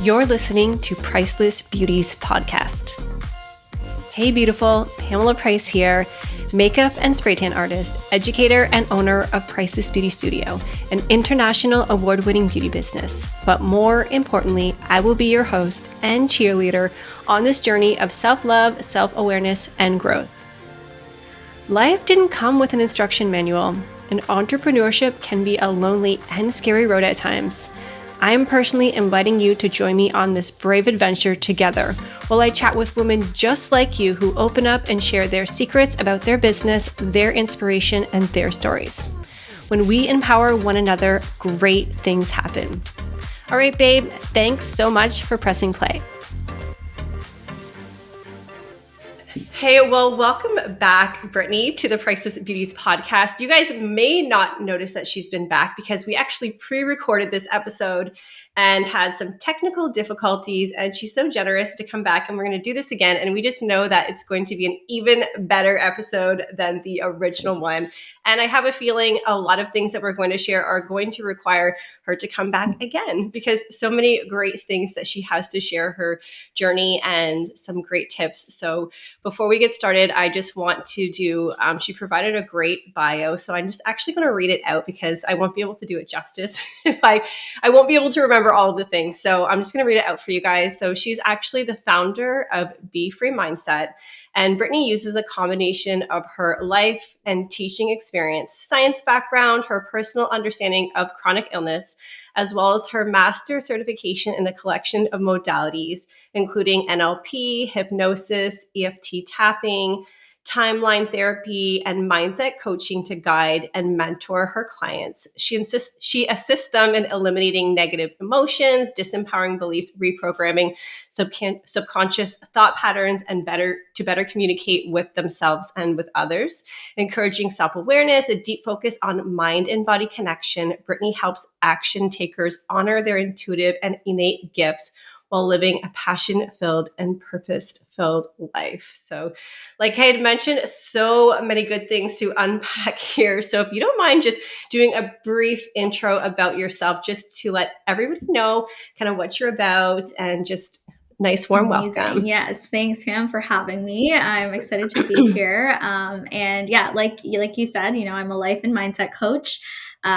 You're listening to Priceless Beauties podcast. Hey beautiful, Pamela Price here, makeup and spray tan artist, educator and owner of Priceless Beauty Studio, an international award-winning beauty business. But more importantly, I will be your host and cheerleader on this journey of self-love, self-awareness, and growth. Life didn't come with an instruction manual, and entrepreneurship can be a lonely and scary road at times. I am personally inviting you to join me on this brave adventure together while I chat with women just like you who open up and share their secrets about their business, their inspiration, and their stories. When we empower one another, great things happen. All right, babe, thanks so much for pressing play. Hey, well, welcome back, Brittany, to the Priceless Beauties podcast. You guys may not notice that she's been back because we actually pre-recorded this episode and had some technical difficulties, and she's so generous to come back, and we're going to do this again. And we just know that it's going to be an even better episode than the original one. And I have a feeling a lot of things that we're going to share are going to require her to come back again because so many great things that she has to share, her journey and some great tips. So before we get started, I just want to do, she provided a great bio. So I'm just actually going to read it out because I won't be able to do it justice if I won't be able to remember all of the things. So I'm just going to read it out for you guys. So she's actually the founder of Be Free Mindset. And Brittany uses a combination of her life and teaching experience, science background, her personal understanding of chronic illness, as well as her master certification in a collection of modalities, including NLP, hypnosis, EFT tapping, timeline therapy, and mindset coaching to guide and mentor her clients. She assists them in eliminating negative emotions, disempowering beliefs, reprogramming subconscious thought patterns, and to better communicate with themselves and with others. Encouraging self-awareness, a deep focus on mind and body connection, Brittany helps action takers honor their intuitive and innate gifts while living a passion-filled and purpose-filled life. So like I had mentioned, so many good things to unpack here. So if you don't mind just doing a brief intro about yourself, just to let everybody know kind of what you're about and just nice, warm welcome. Yes. Thanks, Pam, for having me. I'm excited to be here. And yeah, like you said, I'm a life and mindset coach.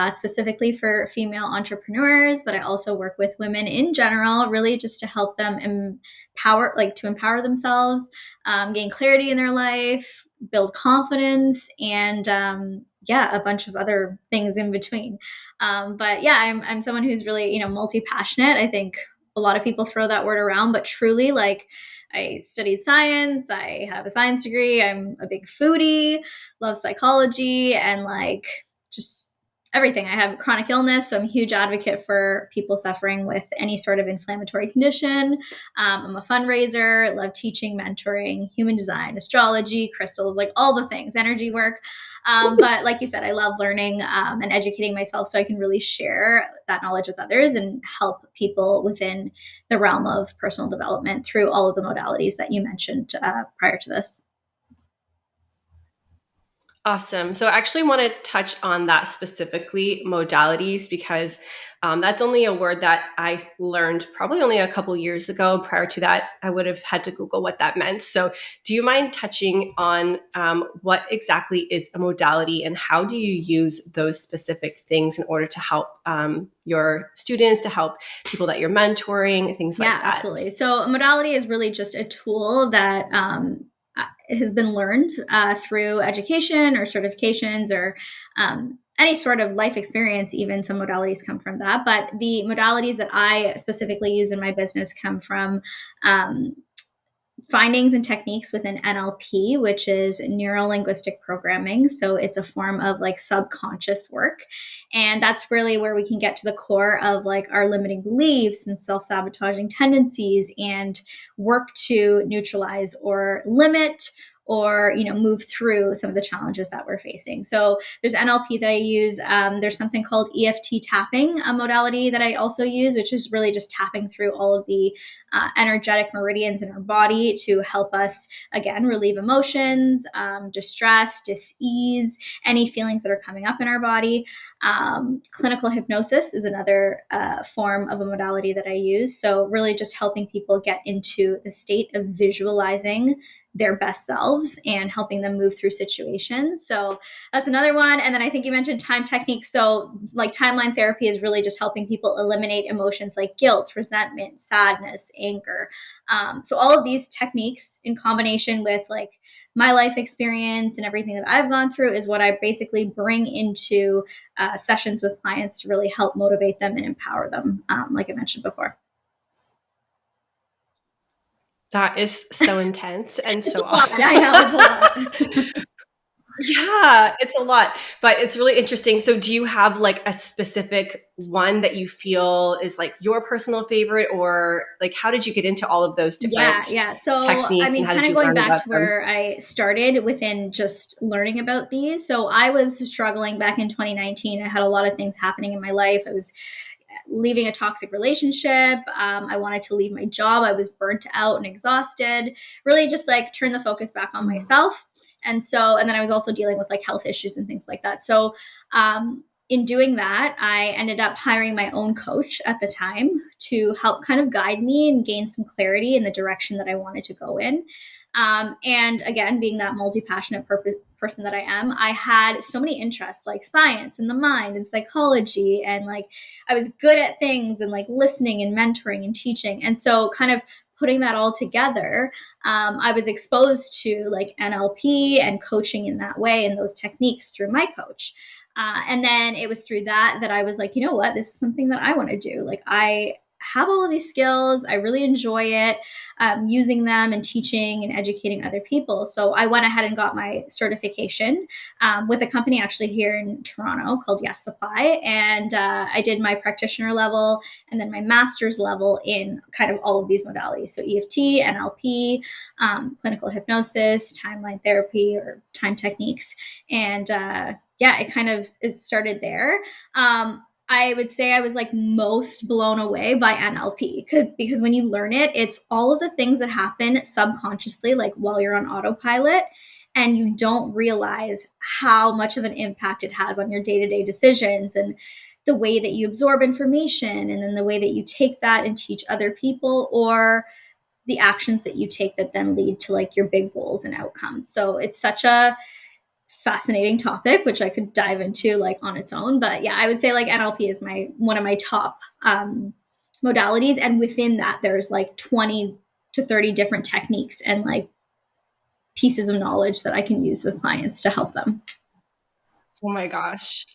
Specifically for female entrepreneurs, but I also work with women in general, really just to help them empower themselves, gain clarity in their life, build confidence, and a bunch of other things in between. But yeah, I'm someone who's really, multi-passionate. I think a lot of people throw that word around, but truly, I studied science. I have a science degree. I'm a big foodie, love psychology, and just everything. I have chronic illness, so I'm a huge advocate for people suffering with any sort of inflammatory condition. I'm a fundraiser, love teaching, mentoring, human design, astrology, crystals, all the things, energy work. But like you said, I love learning and educating myself so I can really share that knowledge with others and help people within the realm of personal development through all of the modalities that you mentioned prior to this. Awesome. So I actually want to touch on that specifically, modalities, because that's only a word that I learned probably only a couple years ago. Prior to that, I would have had to Google what that meant. So do you mind touching on what exactly is a modality and how do you use those specific things in order to help your students, to help people that you're mentoring, things like that? Yeah, absolutely. So a modality is really just a tool that has been learned through education or certifications or any sort of life experience. Even some modalities come from that. But the modalities that I specifically use in my business come from findings and techniques within NLP, which is Neuro-Linguistic Programming. So it's a form of subconscious work. And that's really where we can get to the core of our limiting beliefs and self-sabotaging tendencies and work to neutralize or limit or, move through some of the challenges that we're facing. So there's NLP that I use. There's something called EFT tapping, a modality that I also use, which is really just tapping through all of the energetic meridians in our body to help us, again, relieve emotions, distress, dis-ease, any feelings that are coming up in our body. Clinical hypnosis is another form of a modality that I use. So really just helping people get into the state of visualizing their best selves and helping them move through situations. So that's another one. And then I think you mentioned time techniques. So like timeline therapy is really just helping people eliminate emotions like guilt, resentment, sadness, anger. So all of these techniques in combination with like my life experience and everything that I've gone through is what I basically bring into sessions with clients to really help motivate them and empower them, like I mentioned before. That is so intense and It's so a lot. awesome. I know, it's a lot. Yeah, it's a lot, but it's really interesting. So do you have like a specific one that you feel is like your personal favorite, or like how did you get into all of those different Yeah. So, techniques, and how kind did of you going learn back about to them? where I started within just learning about these. So, I was struggling back in 2019. I had a lot of things happening in my life. I was leaving a toxic relationship. I wanted to leave my job. I was burnt out and exhausted. Really just like turn the focus back on myself. And then I was also dealing with like health issues and things like that. So, in doing that, I ended up hiring my own coach at the time to help kind of guide me and gain some clarity in the direction that I wanted to go in. And again, being that multi-passionate person that I am, I had so many interests like science and the mind and psychology. And like I was good at things and like listening and mentoring and teaching. And so kind of putting that all together, I was exposed to like NLP and coaching in that way and those techniques through my coach. And then it was through that I was like, you know what, this is something that I want to do. Like I have all of these skills. I really enjoy it, using them and teaching and educating other people. So I went ahead and got my certification with a company actually here in Toronto called Yes Supply. And I did my practitioner level and then my master's level in kind of all of these modalities. So EFT, NLP, clinical hypnosis, timeline therapy or time techniques. And it started there. I would say I was like most blown away by NLP because when you learn it, it's all of the things that happen subconsciously, like while you're on autopilot, and you don't realize how much of an impact it has on your day-to-day decisions and the way that you absorb information, and then the way that you take that and teach other people, or the actions that you take that then lead to like your big goals and outcomes. So it's such a fascinating topic, which I could dive into like on its own. But yeah, I would say like NLP is one of my top modalities. And within that, there's like 20 to 30 different techniques and like pieces of knowledge that I can use with clients to help them. Oh my gosh.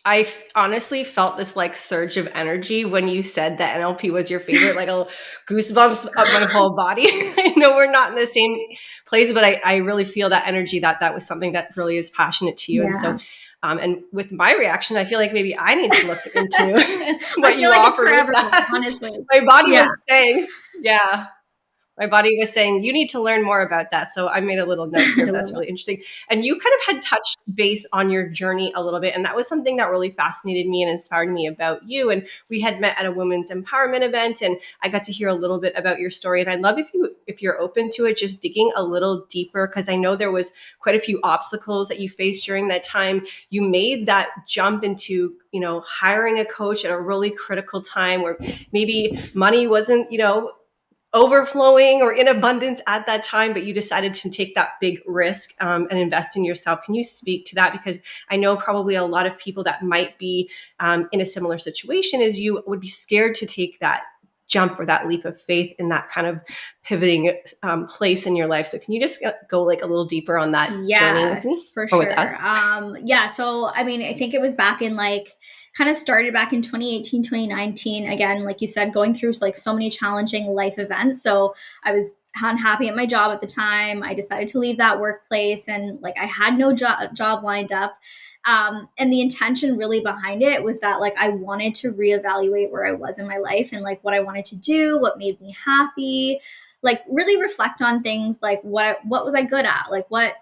Honestly felt this like surge of energy when you said that NLP was your favorite, like a goosebumps up my whole body. I know we're not in the same place, but I really feel that energy, that was something that really is passionate to you. Yeah. And so, and with my reaction, I feel like maybe I need to look into what I feel you like offer it's with forever, that. honestly. My body Yeah. was saying, yeah. My body was saying, you need to learn more about that. So I made a little note here. That's really interesting. And you kind of had touched base on your journey a little bit. And that was something that really fascinated me and inspired me about you. And we had met at a women's empowerment event, and I got to hear a little bit about your story. And I'd love if you're open to it, just digging a little deeper, because I know there was quite a few obstacles that you faced during that time. You made that jump into, hiring a coach at a really critical time where maybe money wasn't, overflowing or in abundance at that time, but you decided to take that big risk and invest in yourself. Can you speak to that? Because I know probably a lot of people that might be in a similar situation as you would be scared to take that jump or that leap of faith in that kind of pivoting place in your life. So can you just go like a little deeper on that journey with me? For or sure. with us? So, I mean, I think it was back in like, kind of started back in 2018, 2019. Again, like you said, going through like so many challenging life events. So I was unhappy at my job at the time. I decided to leave that workplace, and like I had no job lined up. And the intention really behind it was that like I wanted to reevaluate where I was in my life and like what I wanted to do, what made me happy, like really reflect on things like what was I good at, like what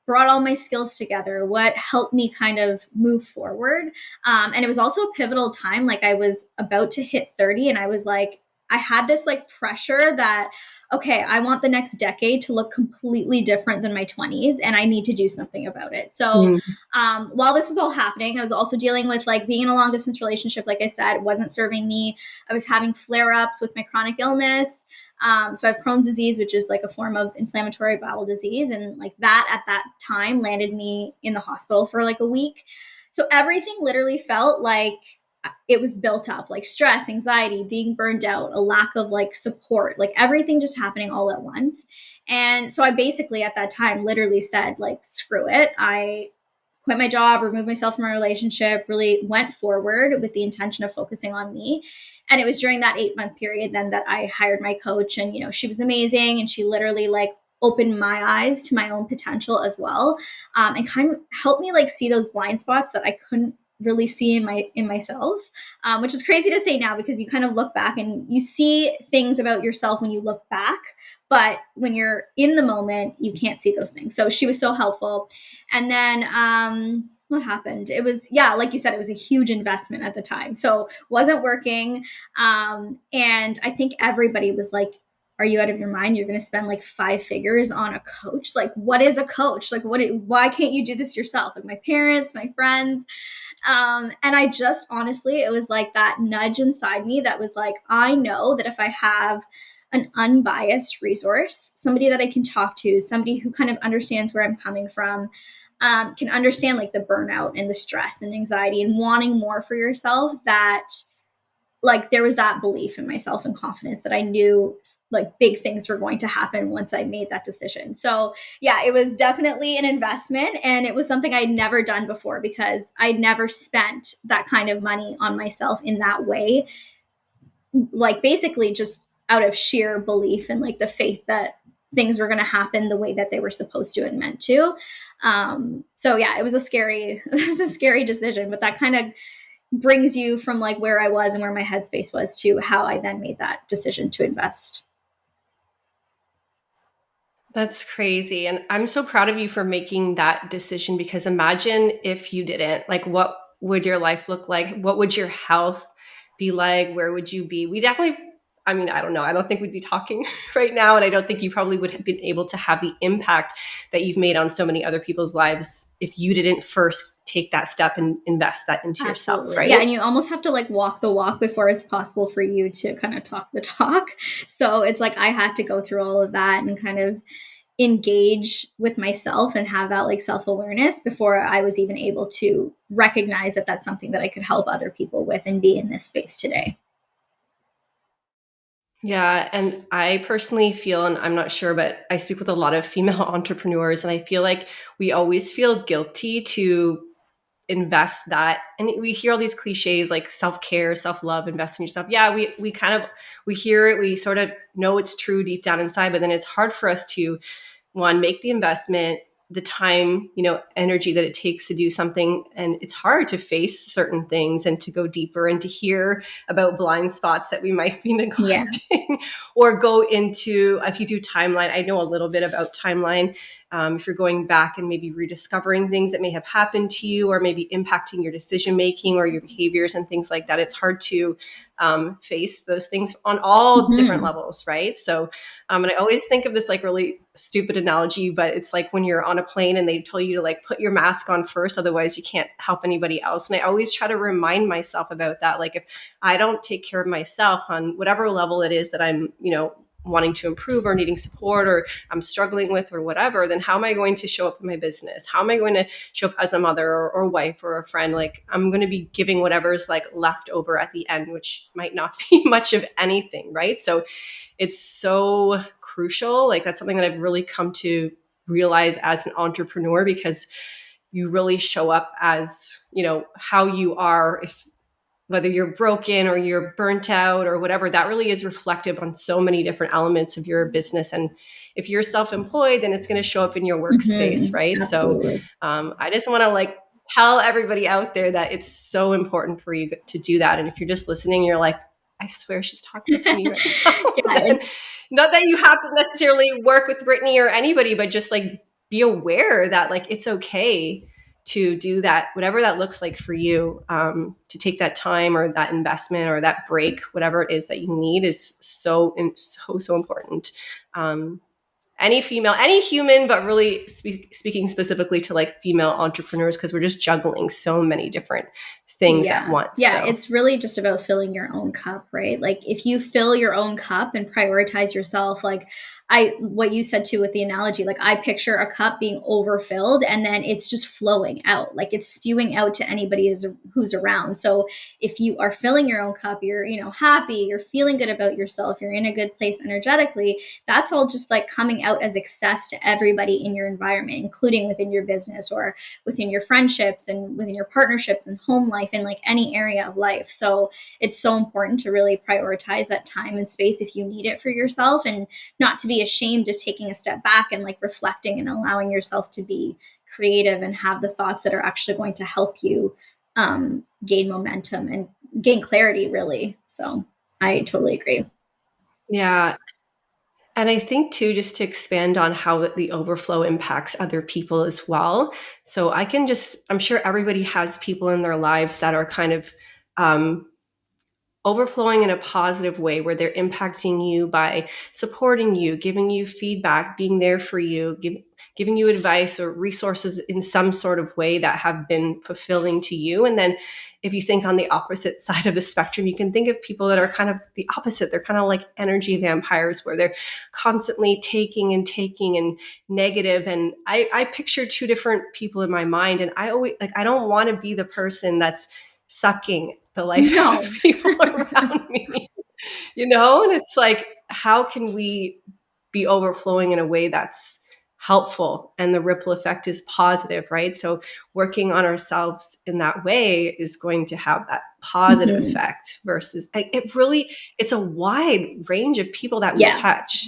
brought all my skills together, what helped me kind of move forward. And it was also a pivotal time. Like I was about to hit 30 and I was like, I had this like pressure that, okay, I want the next decade to look completely different than my 20s and I need to do something about it. So while this was all happening, I was also dealing with like being in a long distance relationship. Like I said, it wasn't serving me. I was having flare ups with my chronic illness. So I have Crohn's disease, which is like a form of inflammatory bowel disease. And like that at that time landed me in the hospital for like a week. So everything literally felt like it was built up, like stress, anxiety, being burned out, a lack of like support, like everything just happening all at once. And so I basically at that time literally said like, screw it. I quit my job, removed myself from my relationship, really went forward with the intention of focusing on me. And it was during that 8-month period then that I hired my coach, and she was amazing, and she literally like opened my eyes to my own potential as well, and kind of helped me like see those blind spots that I couldn't really see in myself, which is crazy to say now because you kind of look back and you see things about yourself when you look back, but when you're in the moment you can't see those things. So she was so helpful. And then what happened? It was, yeah, like you said, it was a huge investment at the time, so wasn't working. And I think everybody was like, are you out of your mind? You're going to spend like 5 figures on a coach? Like, what is a coach? Like, why can't you do this yourself? Like my parents, my friends. And I just honestly, it was like that nudge inside me that was like, I know that if I have an unbiased resource, somebody that I can talk to, somebody who kind of understands where I'm coming from, can understand like the burnout and the stress and anxiety and wanting more for yourself, that like there was that belief in myself and confidence that I knew like big things were going to happen once I made that decision. So yeah, it was definitely an investment, and it was something I'd never done before because I'd never spent that kind of money on myself in that way. Like basically just out of sheer belief and like the faith that things were going to happen the way that they were supposed to and meant to. So yeah, it was a scary decision, but that kind of brings you from like where I was and where my headspace was to how I then made that decision to invest. That's crazy. And I'm so proud of you for making that decision, because imagine if you didn't. Like, what would your life look like? What would your health be like? Where would you be? We definitely, I mean, I don't know. I don't think we'd be talking right now. And I don't think you probably would have been able to have the impact that you've made on so many other people's lives if you didn't first take that step and invest that into Absolutely. yourself, right? Yeah. And you almost have to like walk the walk before it's possible for you to kind of talk the talk. So it's like I had to go through all of that and kind of engage with myself and have that like self-awareness before I was even able to recognize that that's something that I could help other people with and be in this space today. Yeah. And I personally feel, and I'm not sure, but I speak with a lot of female entrepreneurs, and I feel like we always feel guilty to invest that. And we hear all these cliches like self-care, self-love, invest in yourself. Yeah, we hear it, we sort of know it's true deep down inside, but then it's hard for us to, one, make the investment, the time, energy that it takes to do something. And it's hard to face certain things and to go deeper and to hear about blind spots that we might be neglecting, or go into, if you do timeline, I know a little bit about timeline. If you're going back and maybe rediscovering things that may have happened to you, or maybe impacting your decision-making or your behaviors and things like that, it's hard to face those things on all different levels, right? So, and I always think of this like really stupid analogy, but it's like when you're on a plane and they tell you to like put your mask on first, otherwise you can't help anybody else. And I always try to remind myself about that. Like if I don't take care of myself on whatever level it is that I'm, wanting to improve or needing support or I'm struggling with or whatever, then how am I going to show up in my business? How am I going to show up as a mother or wife or a friend? Like I'm going to be giving whatever's like left over at the end, which might not be much of anything, right? So it's so crucial. Like that's something that I've really come to realize as an entrepreneur, because you really show up as, how you are, if whether you're broken or you're burnt out or whatever, that really is reflective on so many different elements of your business. And if you're self-employed, then it's going to show up in your workspace, right? Absolutely. So I just want to like tell everybody out there that it's so important for you to do that. And if you're just listening, you're like, I swear she's talking to me right now. Not that you have to necessarily work with Brittany or anybody, but just like be aware that like it's okay to do that, whatever that looks like for you, to take that time or that investment or that break, whatever it is that you need, is so important. Any female, any human, but really speaking specifically to like female entrepreneurs, because we're just juggling so many different things at once. Yeah, so it's really just about filling your own cup, right? Like if you fill your own cup and prioritize yourself, like what you said too with the analogy, like I picture a cup being overfilled and then it's just flowing out, like it's spewing out to anybody who's around. So if you are filling your own cup, you're, happy, you're feeling good about yourself, you're in a good place energetically, that's all just like coming out as access to everybody in your environment, including within your business or within your friendships and within your partnerships and home life and like any area of life. So it's so important to really prioritize that time and space if you need it for yourself, and not to be ashamed of taking a step back and like reflecting and allowing yourself to be creative and have the thoughts that are actually going to help you gain momentum and gain clarity, really. So I totally agree. Yeah. And I think too, just to expand on how the overflow impacts other people as well. So I'm sure everybody has people in their lives that are kind of overflowing in a positive way, where they're impacting you by supporting you, giving you feedback, being there for you, giving you advice or resources in some sort of way that have been fulfilling to you. And then if you think on the opposite side of the spectrum, you can think of people that are kind of the opposite. They're kind of like energy vampires, where they're constantly taking and negative. And I picture two different people in my mind. And I don't want to be the person that's sucking the life out of people around me, and it's like, how can we be overflowing in a way that's helpful and the ripple effect is positive, right? So working on ourselves in that way is going to have that positive effect versus it's a wide range of people that we touch.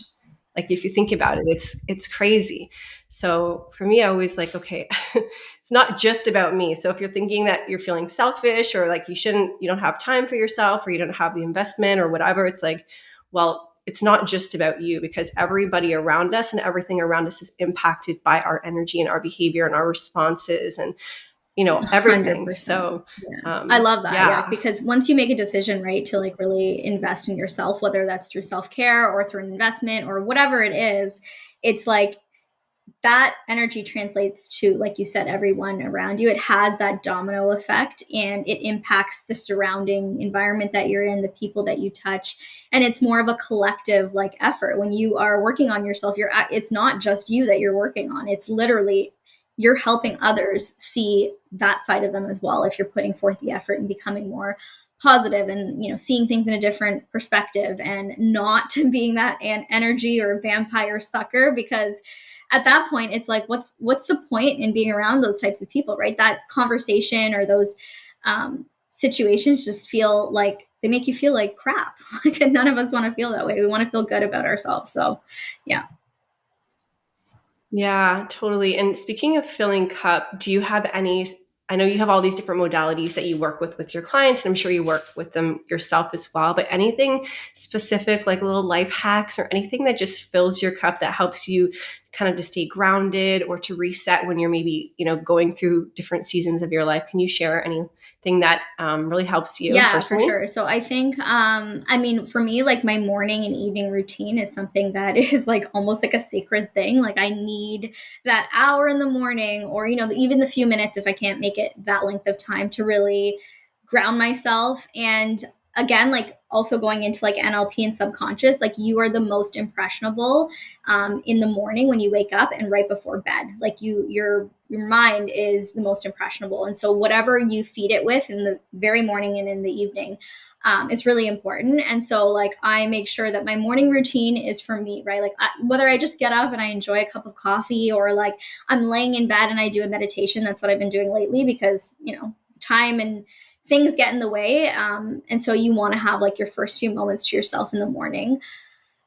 Like if you think about it, it's crazy. So for me, I always like, okay, it's not just about me. So if you're thinking that you're feeling selfish or like you don't have time for yourself or you don't have the investment or whatever, it's like, well, it's not just about you, because everybody around us and everything around us is impacted by our energy and our behavior and our responses and, everything. 100%. So I love that. Yeah. Because once you make a decision, right, to like really invest in yourself, whether that's through self-care or through an investment or whatever it is, it's like that energy translates to, like you said, everyone around you. It has that domino effect and it impacts the surrounding environment that you're in, the people that you touch. And it's more of a collective like effort. When you are working on yourself, it's not just you that you're working on. It's literally you're helping others see that side of them as well, if you're putting forth the effort and becoming more positive and seeing things in a different perspective and not being that energy or vampire sucker, because at that point it's like what's the point in being around those types of people, right? That conversation or those situations just feel like they make you feel like crap. Like none of us want to feel that way. We want to feel good about ourselves. So yeah, totally. And speaking of filling cup, do you have I know you have all these different modalities that you work with your clients, and I'm sure you work with them yourself as well, but anything specific, like little life hacks or anything that just fills your cup that helps you kind of to stay grounded or to reset when you're maybe, going through different seasons of your life? Can you share anything that really helps you personally? For sure. So I think, for me, like my morning and evening routine is something that is like almost like a sacred thing. Like I need that hour in the morning or, even the few minutes, if I can't make it that length of time, to really ground myself. And again, like also going into like NLP and subconscious, like you are the most impressionable in the morning when you wake up and right before bed. Like your mind is the most impressionable. And so whatever you feed it with in the very morning and in the evening is really important. And so like I make sure that my morning routine is for me, right? Like whether I just get up and I enjoy a cup of coffee or like I'm laying in bed and I do a meditation. That's what I've been doing lately because, time and things get in the way. And so you want to have like your first few moments to yourself in the morning.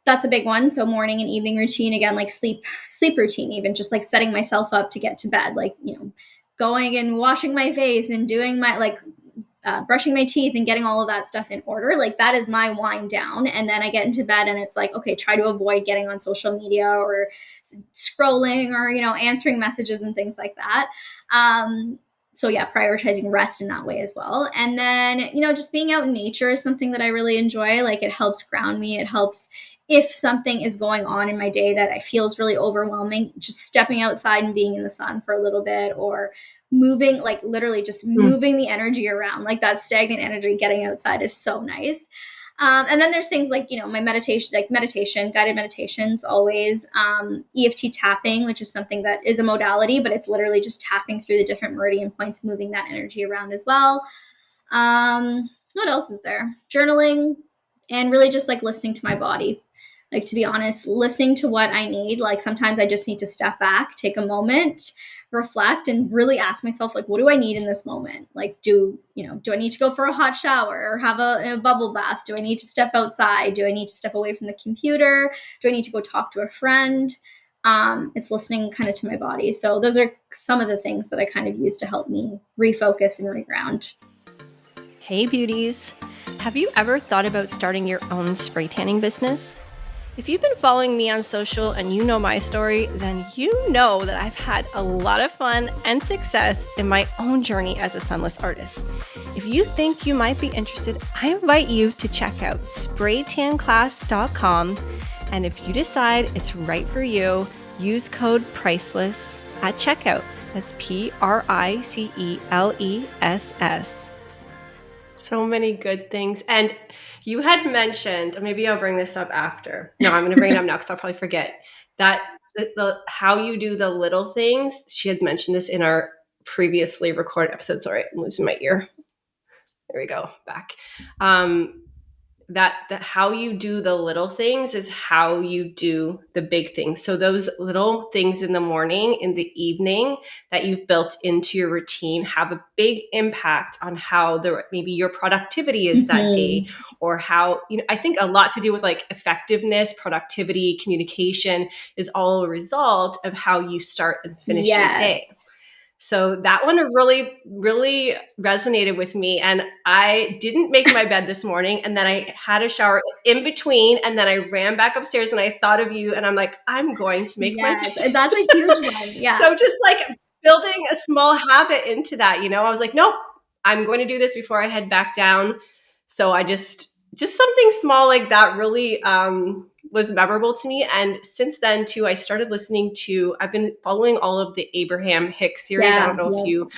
That's a big one. So morning and evening routine, again, like sleep routine, even just like setting myself up to get to bed, like, going and washing my face and doing my like brushing my teeth and getting all of that stuff in order. Like that is my wind down. And then I get into bed and it's like, okay, try to avoid getting on social media or scrolling or, answering messages and things like that. So yeah, prioritizing rest in that way as well. And then, just being out in nature is something that I really enjoy. Like it helps ground me. It helps if something is going on in my day that I feel is really overwhelming, just stepping outside and being in the sun for a little bit, or moving, like literally just moving the energy around, like that stagnant energy, getting outside is so nice. And then there's things like, my meditation, guided meditations, always, EFT tapping, which is something that is a modality, but it's literally just tapping through the different meridian points, moving that energy around as well. What else is there? Journaling, and really just like listening to my body. Like, to be honest, listening to what I need. Like sometimes I just need to step back, take a moment, reflect, and really ask myself, like, what do I need in this moment? Like, do I need to go for a hot shower or have a bubble bath? Do I need to step outside? Do I need to step away from the computer? Do I need to go talk to a friend? It's listening kind of to my body. So those are some of the things that I kind of use to help me refocus and reground. Hey beauties, have you ever thought about starting your own spray tanning business? If you've been following me on social and you know my story, then you know that I've had a lot of fun and success in my own journey as a sunless artist. If you think you might be interested, I invite you to check out spraytanclass.com. And if you decide it's right for you, use code Priceless at checkout. That's PRICELESS. So many good things. And you had mentioned, maybe I'll bring this up after. No, I'm going to bring it up now because I'll probably forget that how you do the little things. She had mentioned this in our previously recorded episode. Sorry, I'm losing my ear. There we go. Back. That how you do the little things is how you do the big things. So those little things in the morning, in the evening that you've built into your routine have a big impact on how maybe your productivity is that day, or how, I think a lot to do with like effectiveness, productivity, communication is all a result of how you start and finish your day. So that one really, really resonated with me. And I didn't make my bed this morning. And then I had a shower in between. And then I ran back upstairs and I thought of you. And I'm like, I'm going to make my bed. And that's a huge one. Yeah. So just like building a small habit into that, I was like, nope, I'm going to do this before I head back down. So I just something small like that really was memorable to me. And since then too, I've been following all of the Abraham Hicks series. I don't know if you,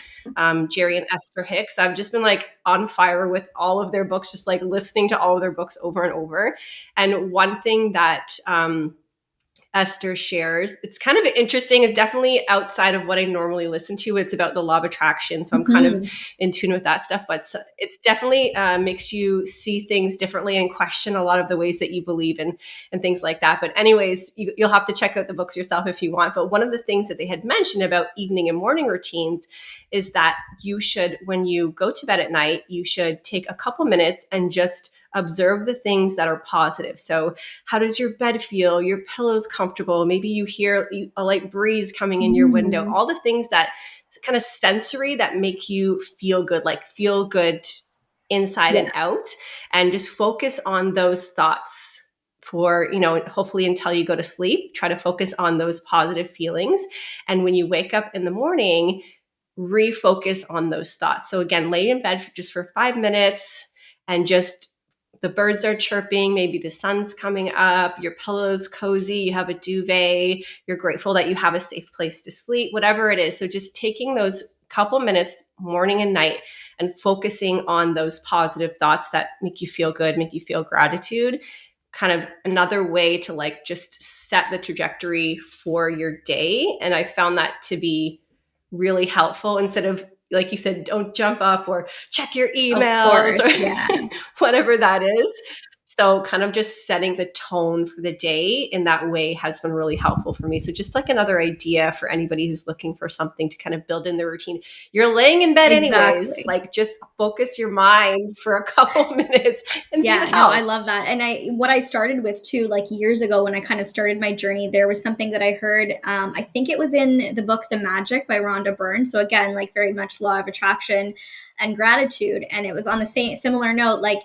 Jerry and Esther Hicks, I've just been like on fire with all of their books, just like listening to all of their books over and over. And one thing that, Esther shares, it's kind of interesting. It's definitely outside of what I normally listen to. It's about the law of attraction. So I'm kind of in tune with that stuff, but it's definitely makes you see things differently and question a lot of the ways that you believe in and things like that. But anyways, you'll have to check out the books yourself if you want. But one of the things that they had mentioned about evening and morning routines is that you should, when you go to bed at night, you should take a couple minutes and just observe the things that are positive. So how does your bed feel? Your pillow's comfortable. Maybe you hear a light breeze coming in your window. All the things that kind of sensory that make you feel good, like feel good inside and out. And just focus on those thoughts for, hopefully until you go to sleep. Try to focus on those positive feelings. And when you wake up in the morning, refocus on those thoughts. So again, lay in bed just for 5 minutes and just the birds are chirping, maybe the sun's coming up, your pillow's cozy, you have a duvet, you're grateful that you have a safe place to sleep, whatever it is. So just taking those couple minutes morning and night and focusing on those positive thoughts that make you feel good, make you feel gratitude, kind of another way to like just set the trajectory for your day. And I found that to be really helpful instead of, like you said, don't jump up or check your emails or whatever that is. So kind of just setting the tone for the day in that way has been really helpful for me. So just like another idea for anybody who's looking for something to kind of build in their routine. You're laying in bed anyways, Exactly. like just focus your mind for a couple minutes and see what Yeah, no, I helps. love that. And what I started with too, like years ago when I kind of started my journey, there was something that I heard. I think it was in the book The Magic by Rhonda Byrne. So again, like very much law of attraction and gratitude. And it was on the same similar note, like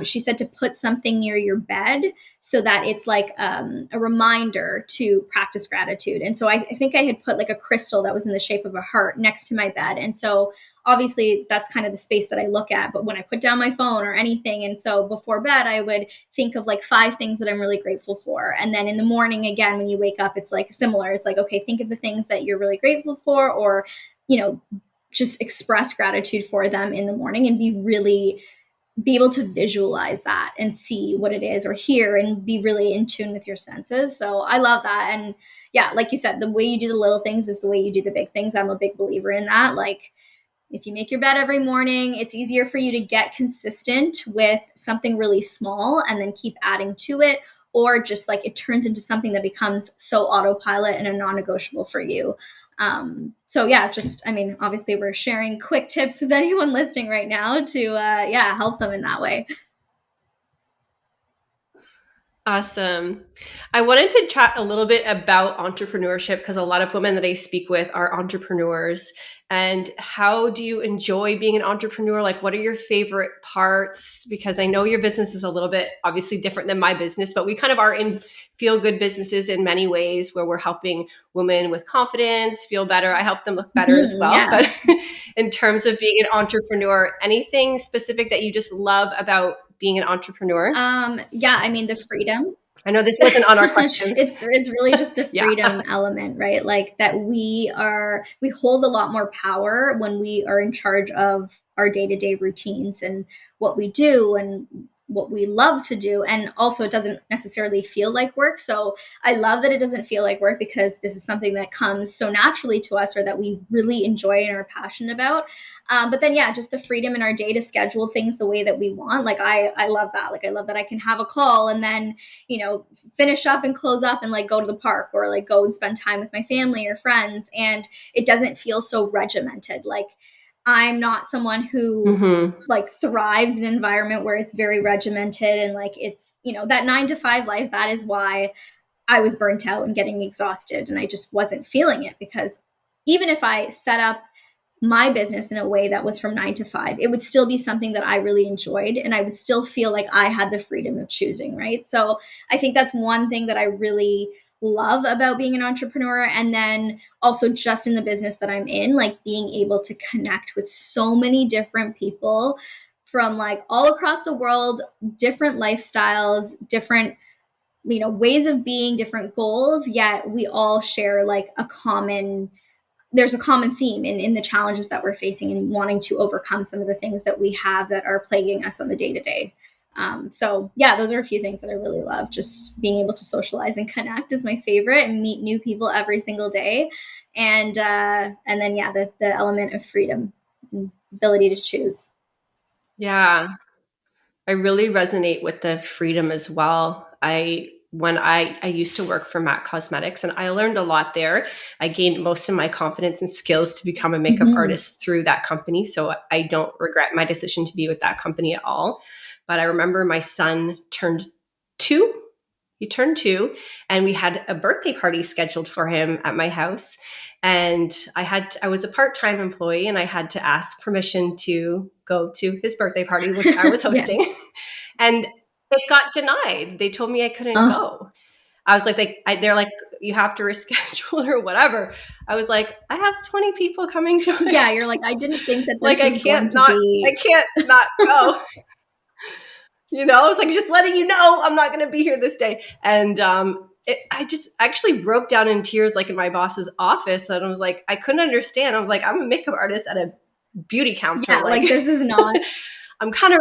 she said to put something near your bed so that it's like a reminder to practice gratitude. And so I think I had put like a crystal that was in the shape of a heart next to my bed. And so obviously that's kind of the space that I look at. But when I put down my phone or anything, and so before bed, I would think of like 5 things that I'm really grateful for. And then in the morning, again, when you wake up, it's like similar. It's like, okay, think of the things that you're really grateful for, or, just express gratitude for them in the morning and be able to visualize that and see what it is or hear and be really in tune with your senses. So I love that. And yeah, like you said, the way you do the little things is the way you do the big things. I'm a big believer in that. Like, if you make your bed every morning, it's easier for you to get consistent with something really small and then keep adding to it, or just like it turns into something that becomes so autopilot and a non-negotiable for you. So yeah, obviously we're sharing quick tips with anyone listening right now to help them in that way. Awesome. I wanted to chat a little bit about entrepreneurship because a lot of women that I speak with are entrepreneurs. And how do you enjoy being an entrepreneur? Like, what are your favorite parts? Because I know your business is a little bit obviously different than my business, but we kind of are in feel good businesses in many ways where we're helping women with confidence feel better. I help them look better as well. Yeah. But in terms of being an entrepreneur, anything specific that you just love about being an entrepreneur? The freedom. I know this wasn't on our questions. It's really just the Yeah. freedom element, right? Like that we hold a lot more power when we are in charge of our day-to-day routines and what we do and what we love to do. And also it doesn't necessarily feel like work. So I love that it doesn't feel like work because this is something that comes so naturally to us or that we really enjoy and are passionate about. But then, yeah, just the freedom in our day to schedule things the way that we want. Like I love that. Like I love that I can have a call and then, finish up and close up and like go to the park or like go and spend time with my family or friends. And it doesn't feel so regimented. Like I'm not someone who like thrives in an environment where it's very regimented and like it's, that 9 to 5 life. That is why I was burnt out and getting exhausted and I just wasn't feeling it, because even if I set up my business in a way that was from 9 to 5, it would still be something that I really enjoyed and I would still feel like I had the freedom of choosing, right? So I think that's one thing that I really love about being an entrepreneur. And then also just in the business that I'm in, like being able to connect with so many different people from like all across the world, different lifestyles, different ways of being, different goals, yet we all share like there's a common theme in the challenges that we're facing and wanting to overcome some of the things that we have that are plaguing us on the day to day. So yeah, those are a few things that I really love. Just being able to socialize and connect is my favorite, and meet new people every single day. And then yeah, the element of freedom, ability to choose. Yeah. I really resonate with the freedom as well. I used to work for MAC Cosmetics and I learned a lot there. I gained most of my confidence and skills to become a makeup artist through that company. So I don't regret my decision to be with that company at all. But I remember my son turned 2. He turned 2 and we had a birthday party scheduled for him at my house. And I was a part-time employee and I had to ask permission to go to his birthday party, which I was hosting. Yeah. And it got denied. They told me I couldn't go. I was they're like, you have to reschedule or whatever. I was like, I have 20 people coming to my Yeah, you're like, I didn't think that this like was going to be. I can't not go. I was like, just letting you know, I'm not going to be here this day. And I just actually broke down in tears, like in my boss's office. And I was like, I couldn't understand. I was like, I'm a makeup artist at a beauty counter. Yeah, like this is not. I'm kind of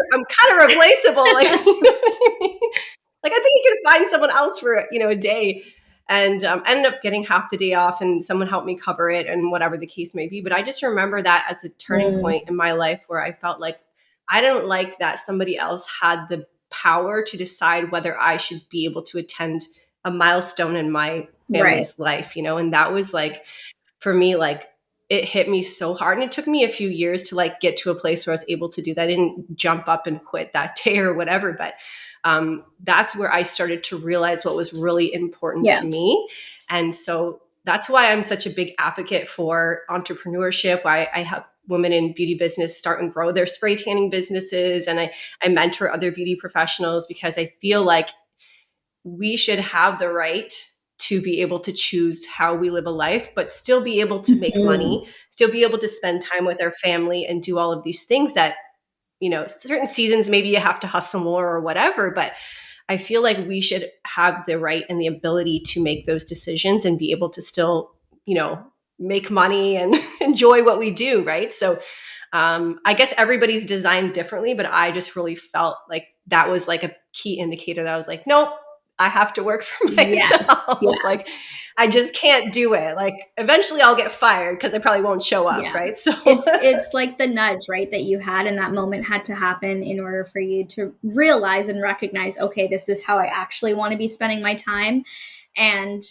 replaceable. Like, you know what I mean? Like, I think you can find someone else for, a day. And ended up getting half the day off and someone helped me cover it and whatever the case may be. But I just remember that as a turning point in my life where I felt like I didn't like that somebody else had the power to decide whether I should be able to attend a milestone in my family's life, you know? And that was like, for me, like, it hit me so hard. And it took me a few years to like get to a place where I was able to do that. I didn't jump up and quit that day or whatever, but that's where I started to realize what was really important to me. And so that's why I'm such a big advocate for entrepreneurship, why I help women in beauty business start and grow their spray tanning businesses. And I mentor other beauty professionals, because I feel like we should have the right to be able to choose how we live a life, but still be able to make money, still be able to spend time with our family and do all of these things that, you know, certain seasons, maybe you have to hustle more or whatever, but I feel like we should have the right and the ability to make those decisions and be able to still, you know, make money and enjoy what we do. Right. So I guess everybody's designed differently, but I just really felt like that was like a key indicator that I was like, nope, I have to work for myself. Like, I just can't do it. Like, eventually I'll get fired because I probably won't show up. Right. So it's like the nudge, right, that you had in that moment had to happen in order for you to realize and recognize, okay, this is how I actually want to be spending my time. And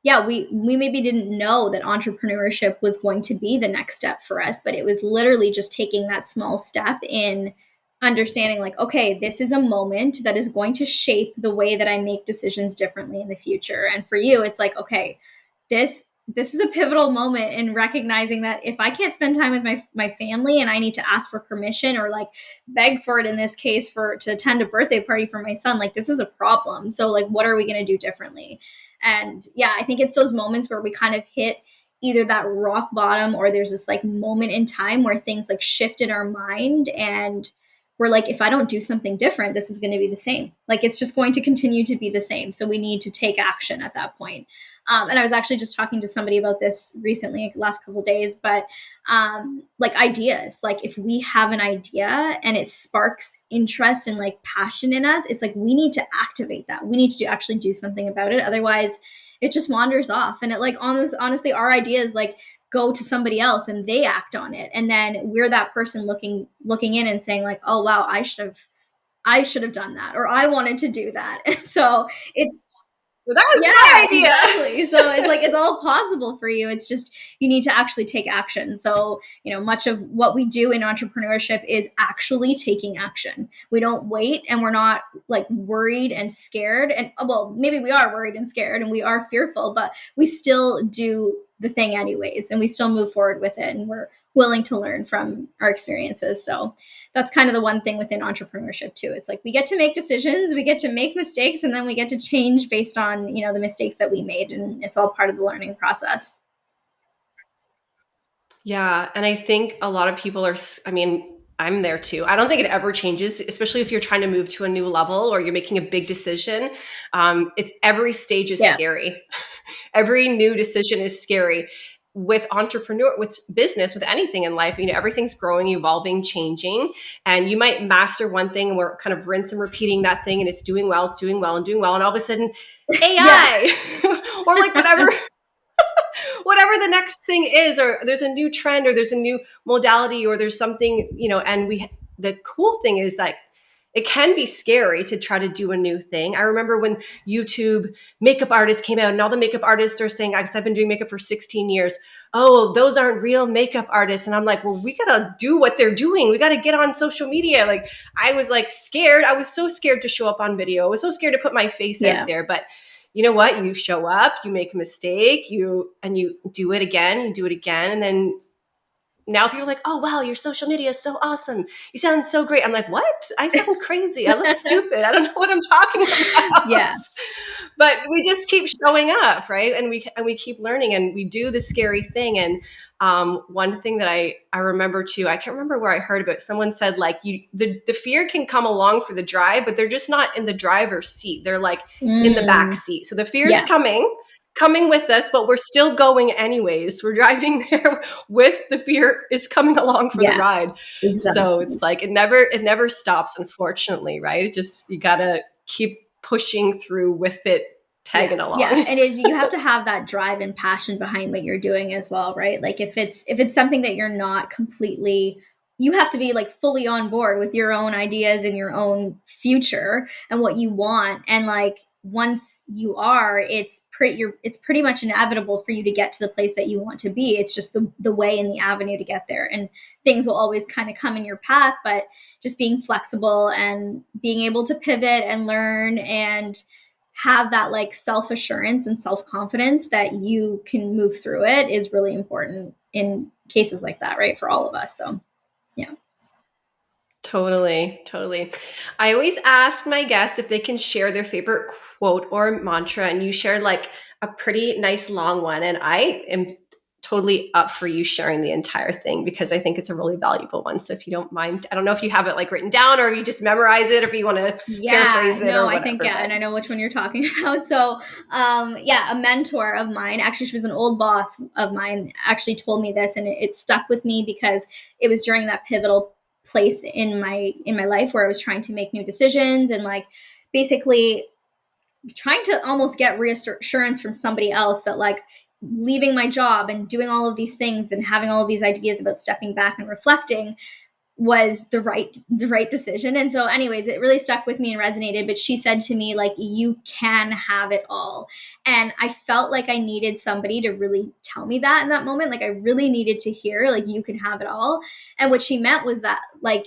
yeah, we maybe didn't know that entrepreneurship was going to be the next step for us, but it was literally just taking that small step in understanding, like, okay, this is a moment that is going to shape the way that I make decisions differently in the future. And for you, it's like, okay, this is a pivotal moment in recognizing that if I can't spend time with my family and I need to ask for permission or like beg for it in this case to attend a birthday party for my son, like, this is a problem. So like, what are we going to do differently? And yeah, I think it's those moments where we kind of hit either that rock bottom or there's this like moment in time where things like shift in our mind and we're like, if I don't do something different, this is going to be the same. Like, it's just going to continue to be the same. So we need to take action at that point. And I was actually just talking to somebody about this recently, like last couple of days, but like ideas, like if we have an idea and it sparks interest and like passion in us, it's like, we need to activate that. We need to actually do something about it. Otherwise it just wanders off. And it like, honestly, our ideas like go to somebody else and they act on it. And then we're that person looking in and saying like, oh, wow, I should have done that, or I wanted to do that. And so it's, well, that was my idea. Exactly. So it's like, it's all possible for you. It's just, you need to actually take action. So, you know, much of what we do in entrepreneurship is actually taking action. We don't wait and we're not like worried and scared. And well, maybe we are worried and scared and we are fearful, but we still do the thing anyways. And we still move forward with it. And we're willing to learn from our experiences. So that's kind of the one thing within entrepreneurship too. It's like, we get to make decisions, we get to make mistakes, and then we get to change based on, you know, the mistakes that we made. And it's all part of the learning process. Yeah. And I think a lot of people are, I mean, I'm there too. I don't think it ever changes, especially if you're trying to move to a new level or you're making a big decision. It's every stage is scary. Every new decision is scary. With business, with anything in life, you know, everything's growing, evolving, changing, and you might master one thing and we're kind of rinse and repeating that thing and it's doing well, and doing well. And all of a sudden AI or like whatever the next thing is, or there's a new trend or there's a new modality or there's something, you know, and the cool thing is like, it can be scary to try to do a new thing. I remember when YouTube makeup artists came out and all the makeup artists are saying, because I've been doing makeup for 16 years, oh, those aren't real makeup artists. And I'm like, well, we got to do what they're doing. We got to get on social media. Like, I was like scared. I was so scared to show up on video. I was so scared to put my face out there. But you know what? You show up, you make a mistake, you do it again, and then now people are like, oh, wow, your social media is so awesome. You sound so great. I'm like, what? I sound crazy. I look stupid. I don't know what I'm talking about. Yeah. But we just keep showing up, right? And we keep learning and we do the scary thing. And one thing that I remember too, I can't remember where I heard about it. Someone said like the fear can come along for the drive, but they're just not in the driver's seat. They're like in the back seat. So the fear is coming with us, but we're still going anyways. We're driving there with the fear is coming along for the ride. Exactly. So it's like, it never stops, unfortunately, right? It just, you gotta keep pushing through with it, tagging along. Yeah. And you have to have that drive and passion behind what you're doing as well, right? Like if it's something that you're not completely you have to be like fully on board with your own ideas and your own future and what you want. And like, once you are, it's pretty much inevitable for you to get to the place that you want to be. It's just the way and the avenue to get there. And things will always kind of come in your path, but just being flexible and being able to pivot and learn and have that like self-assurance and self-confidence that you can move through it is really important in cases like that, right? For all of us. So yeah. Totally, totally. I always ask my guests if they can share their favorite quote or mantra, and you shared like a pretty nice long one. And I am totally up for you sharing the entire thing because I think it's a really valuable one. So if you don't mind, I don't know if you have it like written down or you just memorize it, or if you want to paraphrase it or whatever. I think, yeah. And I know which one you're talking about. So, yeah, a mentor of mine, actually, she was an old boss of mine, actually told me this, and it stuck with me because it was during that pivotal place in my life where I was trying to make new decisions and like basically trying to almost get reassurance from somebody else that like leaving my job and doing all of these things and having all of these ideas about stepping back and reflecting was the right decision. And so anyways, it really stuck with me and resonated. But she said to me, like, you can have it all. And I felt like I needed somebody to really tell me that in that moment. Like I really needed to hear, like, you can have it all. And what she meant was that, like,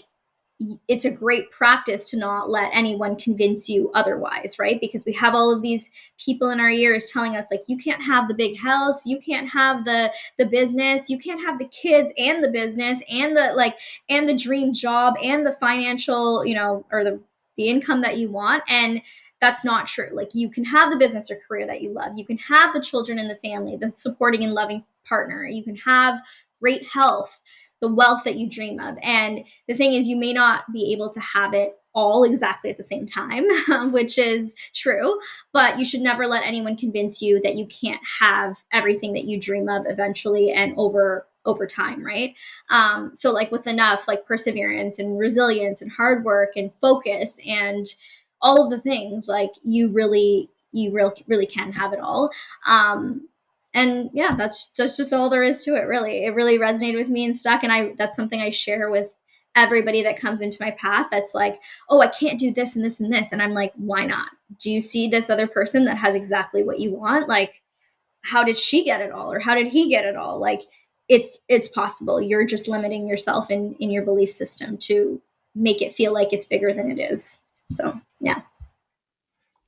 it's a great practice to not let anyone convince you otherwise, right? Because we have all of these people in our ears telling us, like, you can't have the big house, you can't have the business, you can't have the kids and the business and the like and the dream job and the financial, or the income that you want. And that's not true. Like, you can have the business or career that you love, you can have the children and the family, the supporting and loving partner, you can have great health, the wealth that you dream of. And the thing is, you may not be able to have it all exactly at the same time, which is true, but you should never let anyone convince you that you can't have everything that you dream of eventually and over time, right? So like with enough like perseverance and resilience and hard work and focus and all of the things, like you really can have it all. And yeah, that's just all there is to it, really. It really resonated with me and stuck. And that's something I share with everybody that comes into my path that's like, oh, I can't do this and this and this. And I'm like, why not? Do you see this other person that has exactly what you want? Like, how did she get it all? Or how did he get it all? Like, it's possible. You're just limiting yourself in your belief system to make it feel like it's bigger than it is. So yeah.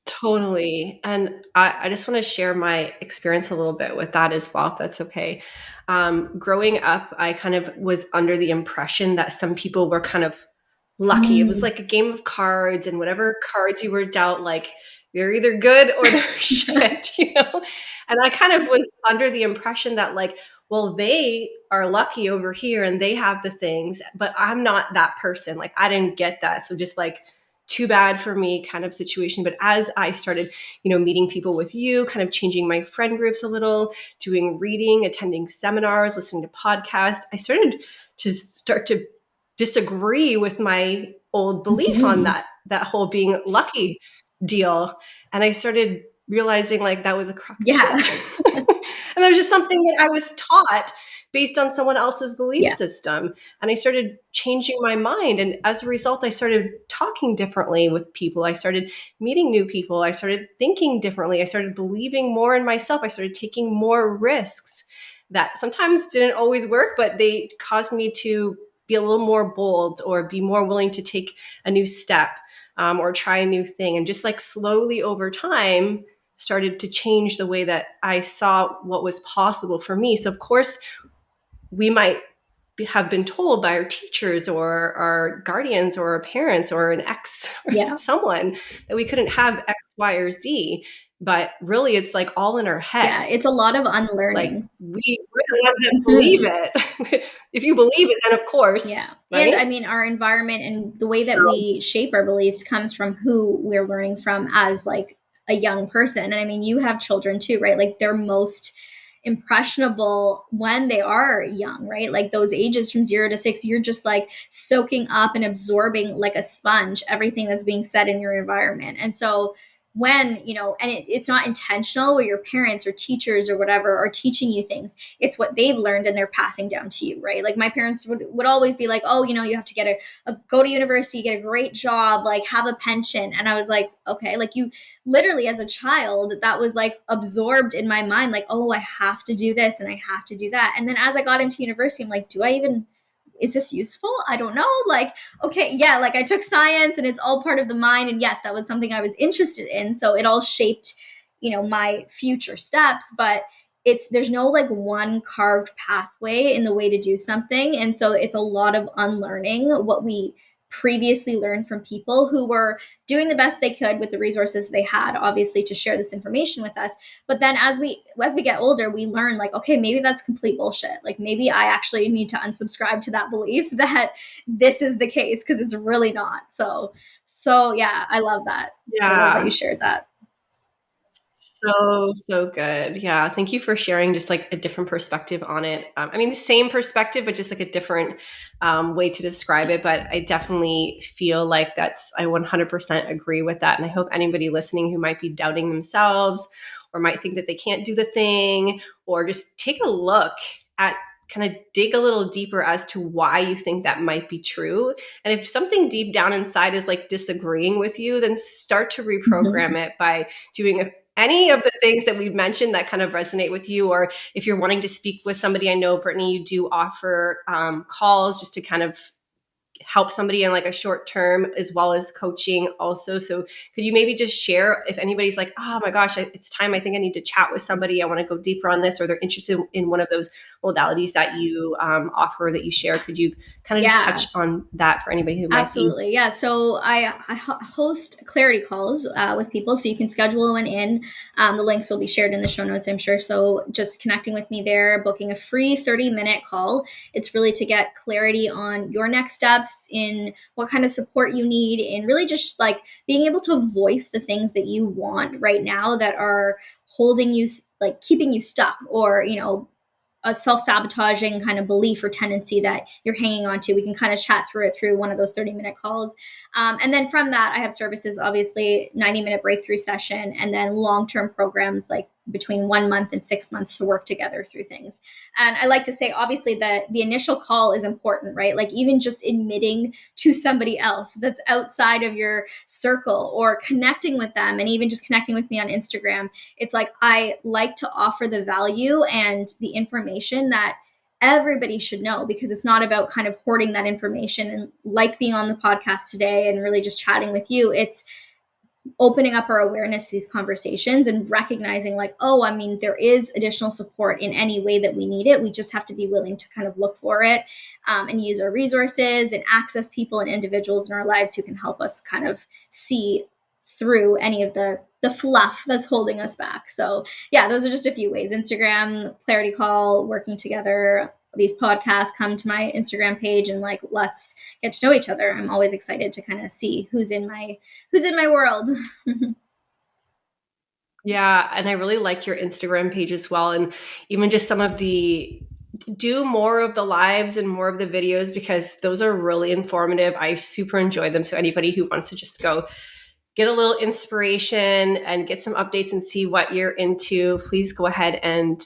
Totally. And I just want to share my experience a little bit with that as well, if that's okay. Growing up, I kind of was under the impression that some people were kind of lucky. It was like a game of cards, and whatever cards you were dealt, like, they're either good or they're shit, And I kind of was under the impression that, like, well, they are lucky over here and they have the things, but I'm not that person. Like, I didn't get that. So just like, too bad for me kind of situation. But as I started, meeting people with you, kind of changing my friend groups a little, doing reading, attending seminars, listening to podcasts, I started to disagree with my old belief on that whole being lucky deal. And I started realizing like that was a crock of shit. And that was just something that I was taught based on someone else's belief system. And I started changing my mind. And as a result, I started talking differently with people. I started meeting new people. I started thinking differently. I started believing more in myself. I started taking more risks that sometimes didn't always work, but they caused me to be a little more bold or be more willing to take a new step, or try a new thing. And just like slowly over time, started to change the way that I saw what was possible for me. So of course, we might have been told by our teachers or our guardians or our parents or an ex someone that we couldn't have X, Y, or Z. But really, it's like all in our head. Yeah, it's a lot of unlearning. Like, we're the ones that believe it. If you believe it, then of course. Yeah. Right? And I mean, our environment and the way that we shape our beliefs comes from who we're learning from as like a young person. And I mean, you have children too, right? Like, they're most impressionable when they are young, right? Like those ages from 0 to 6, you're just like soaking up and absorbing like a sponge everything that's being said in your environment. And so when, and it's not intentional where your parents or teachers or whatever are teaching you things. It's what they've learned and they're passing down to you, right? Like my parents would always be like, oh, you have to get go to university, get a great job, like have a pension. And I was like, okay, like you literally as a child, that was like absorbed in my mind, like, oh, I have to do this and I have to do that. And then as I got into university, I'm like, is this useful? I don't know. Like, okay, yeah, like I took science and it's all part of the mind. And yes, that was something I was interested in. So it all shaped, my future steps. But there's no like one carved pathway in the way to do something. And so it's a lot of unlearning what we previously learned from people who were doing the best they could with the resources they had, obviously, to share this information with us. But then as we get older, we learn like, okay, maybe that's complete bullshit. Like maybe I actually need to unsubscribe to that belief that this is the case, because it's really not. So yeah, I love that. I love that you shared that. So good. Yeah. Thank you for sharing just like a different perspective on it. I mean, the same perspective, but just like a different way to describe it. But I definitely feel like I 100% agree with that. And I hope anybody listening who might be doubting themselves or might think that they can't do the thing, or just take a look at, kind of dig a little deeper as to why you think that might be true. And if something deep down inside is like disagreeing with you, then start to reprogram it by doing any of the things that we've mentioned that kind of resonate with you. Or if you're wanting to speak with somebody, I know, Brittany, you do offer calls just to kind of help somebody in like a short term, as well as coaching also. So could you maybe just share if anybody's like, oh my gosh, it's time, I think I need to chat with somebody, I want to go deeper on this, or they're interested in one of those modalities that you offer, that you share, could you kind of just touch on that for anybody who might Absolutely. Yeah. So I host clarity calls with people. So you can schedule one in. The links will be shared in the show notes, I'm sure. So just connecting with me there, booking a free 30-minute call. It's really to get clarity on your next steps, in what kind of support you need, and really just like being able to voice the things that you want right now that are holding you, like keeping you stuck, or, a self-sabotaging kind of belief or tendency that you're hanging on to. We can kind of chat through it through one of those 30-minute calls. And then from that, I have services, obviously 90-minute breakthrough session, and then long-term programs like between 1 month and 6 months to work together through things. And I like to say, obviously, that the initial call is important, right? Like even just admitting to somebody else that's outside of your circle, or connecting with them, and even just connecting with me on Instagram. It's like, I like to offer the value and the information that everybody should know, because it's not about kind of hoarding that information. And like being on the podcast today and really just chatting with you, it's opening up our awareness to these conversations and recognizing like, oh, I mean, there is additional support in any way that we need it. We just have to be willing to kind of look for it, and use our resources and access people and individuals in our lives who can help us kind of see through any of the fluff that's holding us back. So yeah, those are just a few ways: Instagram, clarity call, working together. These podcasts, come to my Instagram page and like, let's get to know each other. I'm always excited to kind of see who's in my world. Yeah, and I really like your Instagram page as well, and even just some of the do more of the lives and more of the videos, because those are really informative. I super enjoy them. So anybody who wants to just go get a little inspiration and get some updates and see what you're into, please go ahead and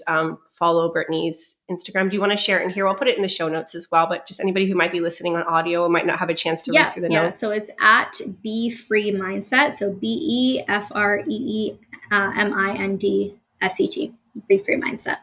follow Brittany's Instagram. Do you want to share it in here? I'll put it in the show notes as well, but just anybody who might be listening on audio and might not have a chance to read through the notes. So it's at Be Free Mindset. So BEFREEMINDSET, Be Free Mindset.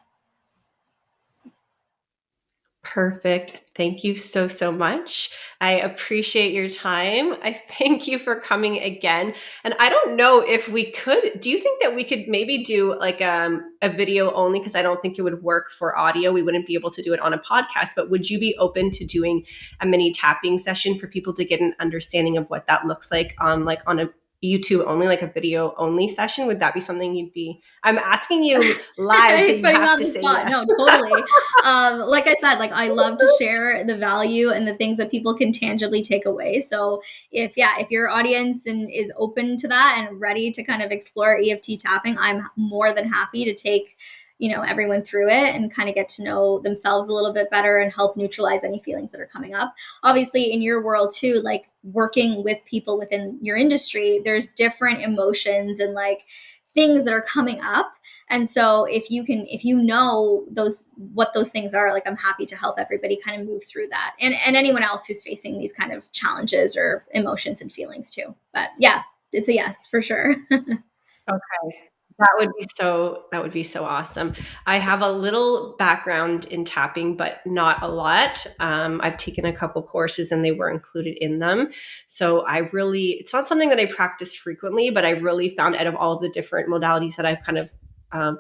Perfect. Thank you so, so much. I appreciate your time. I thank you for coming again. And I don't know if we could, do you think that we could maybe do like a video only? Because I don't think it would work for audio. We wouldn't be able to do it on a podcast, but would you be open to doing a mini tapping session for people to get an understanding of what that looks like on a YouTube only, like a video only session? Would that be something you'd be, I'm asking you live, so you have to say yes. No, totally. Like I said, like I love to share the value and the things that people can tangibly take away. So if your audience is open to that and ready to kind of explore EFT tapping, I'm more than happy to take everyone through it and kind of get to know themselves a little bit better and help neutralize any feelings that are coming up. Obviously, in your world too, like working with people within your industry, there's different emotions and like things that are coming up. And so if you know what those things are, like I'm happy to help everybody kind of move through that, and anyone else who's facing these kind of challenges or emotions and feelings too. But yeah, it's a yes for sure. Okay. That would be so awesome. I have a little background in tapping, but not a lot. I've taken a couple courses and they were included in them. So it's not something that I practice frequently, but I really found out of all the different modalities that I've kind of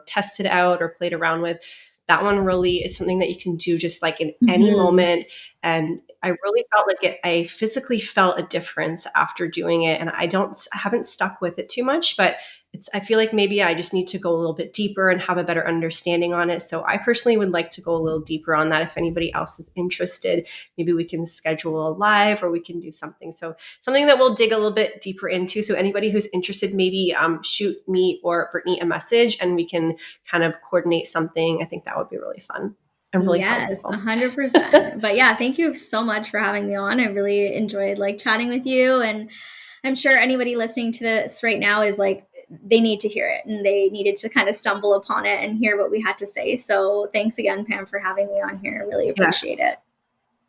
tested out or played around with, that one really is something that you can do just like in any moment. And I really felt like I physically felt a difference after doing it. And I haven't stuck with it too much, but I feel like maybe I just need to go a little bit deeper and have a better understanding on it. So I personally would like to go a little deeper on that. If anybody else is interested, maybe we can schedule a live or we can do something. So something that we'll dig a little bit deeper into. So anybody who's interested, maybe shoot me or Brittany a message and we can kind of coordinate something. I think that would be really fun. And really yes, helpful. 100%. But yeah, thank you so much for having me on. I really enjoyed like chatting with you, and I'm sure anybody listening to this right now is like, they need to hear it and they needed to kind of stumble upon it and hear what we had to say. So thanks again, Pam, for having me on here. I really appreciate it.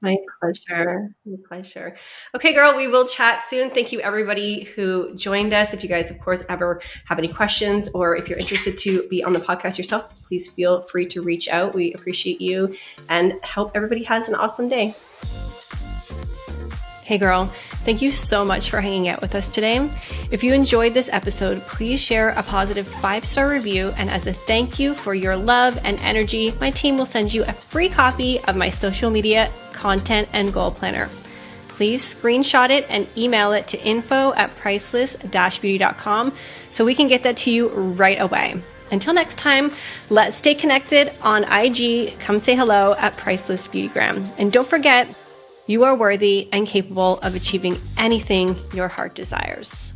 My pleasure. My pleasure. Okay, girl, we will chat soon. Thank you, everybody who joined us. If you guys, of course, ever have any questions or if you're interested to be on the podcast yourself, please feel free to reach out. We appreciate you and hope everybody has an awesome day. Hey, girl. Thank you so much for hanging out with us today. If you enjoyed this episode, please share a positive 5-star review. And as a thank you for your love and energy, my team will send you a free copy of my social media content and goal planner. Please screenshot it and email it to info@priceless-beauty.com so we can get that to you right away. Until next time, let's stay connected on IG. Come say hello at Priceless Beautygram. And don't forget, you are worthy and capable of achieving anything your heart desires.